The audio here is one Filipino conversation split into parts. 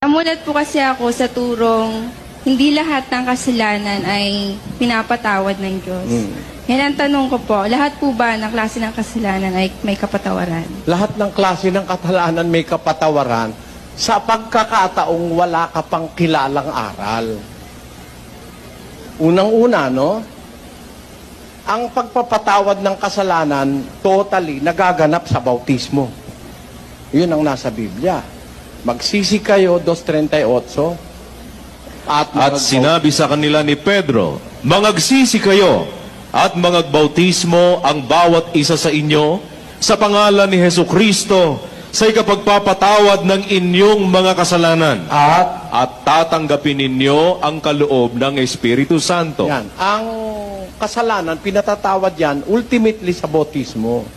Namulat po kasi ako sa turong hindi lahat ng kasalanan ay pinapatawad ng Diyos. Yan ang tanong ko po, lahat po ba ng klase ng kasalanan ay may kapatawaran? Lahat ng klase ng kasalanan may kapatawaran sa pagkakataong wala ka pang kilalang aral. Unang-una, no? Ang pagpapatawad ng kasalanan totally nagaganap sa bautismo. Yun ang nasa Biblia. Magsisi kayo, 2:38. At sinabi sa kanila ni Pedro, "Mangagsisi kayo at mangagbautismo ang bawat isa sa inyo sa pangalan ni Hesukristo sa ikapagpapatawad ng inyong mga kasalanan. At tatanggapin ninyo ang kaloob ng Espiritu Santo." Yan. Ang kasalanan, pinatatawad yan, ultimately sa bautismo.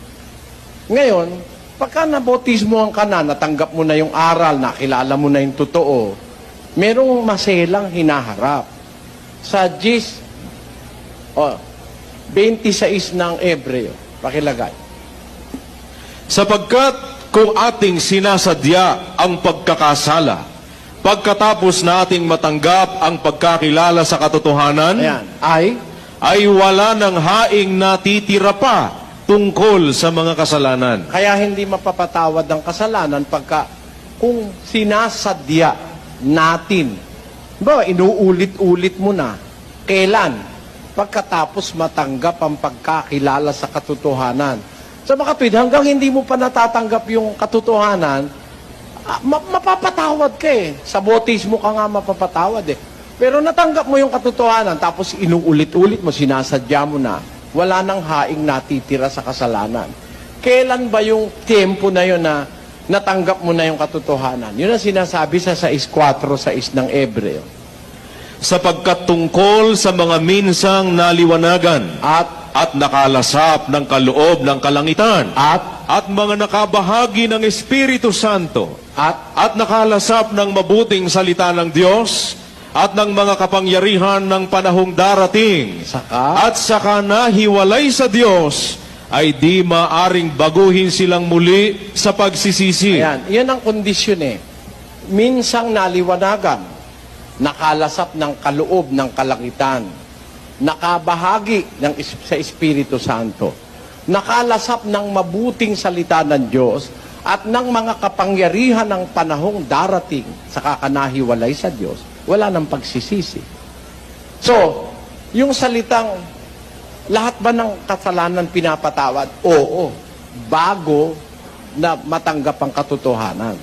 Ngayon, pagka nabautismohan ka na, natanggap mo na yung aral, nakilala mo na yung totoo, merong maselang hinaharap. Sa 26 ng Ebreo, pakilagay. Sapagkat kung ating sinasadya ang pagkakasala, pagkatapos nating matanggap ang pagkakilala sa katotohanan, Ayan. ay wala ng haing natitira pa tungkol sa mga kasalanan. Kaya hindi mapapatawad ang kasalanan pagka kung sinasadya natin. Ba, inuulit-ulit mo na. Kailan? Pagkatapos matanggap ang pagkakilala sa katotohanan. Sa makatwid, hanggang hindi mo pa natatanggap yung katotohanan, mapapatawad ka eh. Sa bautismo ka nga mapapatawad eh. Pero natanggap mo yung katotohanan, tapos inuulit-ulit mo, sinasadya mo na, wala nang haing natitira sa kasalanan. Kailan ba yung tempo na yun na natanggap mo na yung katotohanan? Yun ang sinasabi sa 6:4 ng Ebreo. Sapagkat tungkol sa mga minsang naliwanagan at nakalasap ng kaloob ng kalangitan at mga nakabahagi ng Espiritu Santo at nakalasap ng mabuting salita ng Diyos at ng mga kapangyarihan ng panahong darating, at saka nahiwalay sa Diyos, ay di maaring baguhin silang muli sa pagsisisi. Ayan, yan ang kondisyon eh. Minsang naliwanagan, nakalasap ng kaloob ng kalangitan, nakabahagi sa Espiritu Santo, nakalasap ng mabuting salita ng Diyos, at ng mga kapangyarihan ng panahong darating, saka ka nahiwalay sa Diyos, wala nang pagsisisi. So, yung salitang, lahat ba ng kasalanan pinapatawad? Oo. Bago na matanggap ang katotohanan.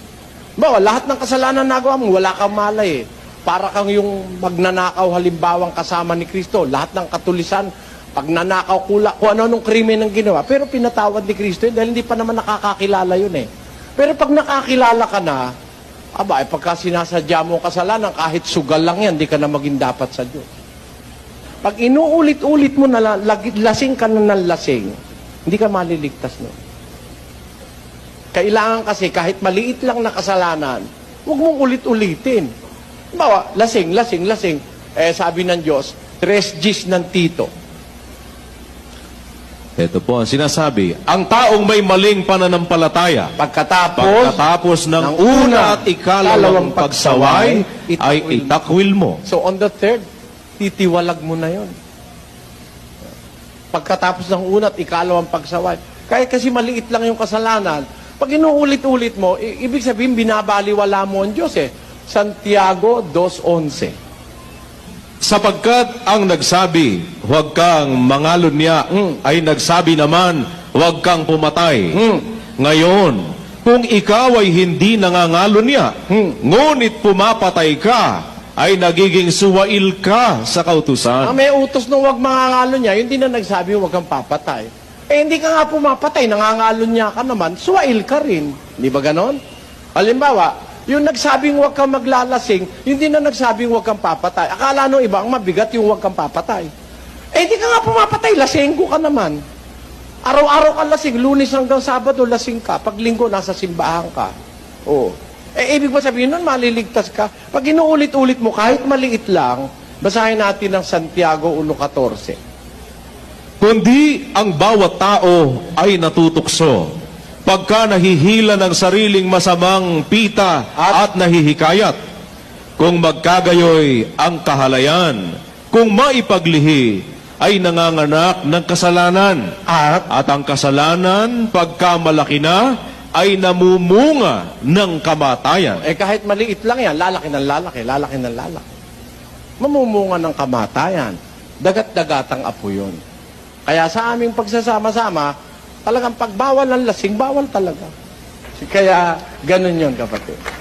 Bawa, lahat ng kasalanan nagawa mo, wala kang malay eh. Para kang yung magnanakaw halimbawang kasama ni Kristo. Lahat ng katulisan, pag nanakaw, kung ano-anong krimen ang ginawa. Pero pinatawad ni Kristo yun dahil hindi pa naman nakakakilala yun eh. Pero pag nakakilala ka na, pagka sinasadya mo kasalanan, kahit sugal lang yan, di ka na maging dapat sa Diyos. Pag inuulit-ulit mo na lasing ka na ng lasing, hindi ka maliligtas nun. Kailangan kasi kahit maliit lang na kasalanan, huwag mong ulit-ulitin. Bawa, lasing. Sabi ng Diyos, 3 Gs ng tito. Ito po ang sinasabi, ang taong may maling pananampalataya, pagkatapos ng una at ikalawang pagsaway, ay itakwil mo. So on the third, titiwalag mo na yon. Pagkatapos ng una at ikalawang pagsaway. Kaya kasi maliit lang yung kasalanan. Pag inuulit-ulit mo, ibig sabihin binabaliwala mo ang Diyos eh. Santiago 2:11. Sapagkat ang nagsabi, huwag kang mangalunya, ay nagsabi naman, huwag kang pumatay. Ngayon, kung ikaw ay hindi nangangalunya, ngunit pumapatay ka, ay nagiging suwail ka sa kautusan. May utos na huwag mangangalunya, yun din na nagsabi huwag kang papatay. Hindi ka nga pumapatay, nangangalunya ka naman, suwail ka rin. Di ba ganon? Halimbawa, yung nagsabing huwag kang maglalasing, yung din na nagsabing huwag kang papatay. Akala nung iba, ang mabigat yung huwag kang papatay. Hindi ka nga pumapatay, lasenggo ka naman. Araw-araw ka lasing, Lunes hanggang Sabado lasing ka. Pag Linggo, nasa simbahan ka. Oo. Ibig ba sabihin nun, maliligtas ka? Pag inuulit-ulit mo, kahit maliit lang, basahin natin ng Santiago 1:14. Kundi ang bawat tao ay natutukso pagka nahihila ng sariling masamang pita at nahihikayat Kung magkagayoy ang kahalayan, kung maipaglihi, ay nanganganak ng kasalanan. At ang kasalanan, pagkamalaki na, ay namumunga ng kamatayan. Eh kahit maliit lang yan, lalaki ng lalaki, lalaki ng lalaki. Mamumunga ng kamatayan. Dagat-dagatang apo yun. Kaya sa aming pagsasama-sama, talagang pagbawal ng lasing, bawal talaga. Kaya ganun yun, kapatid.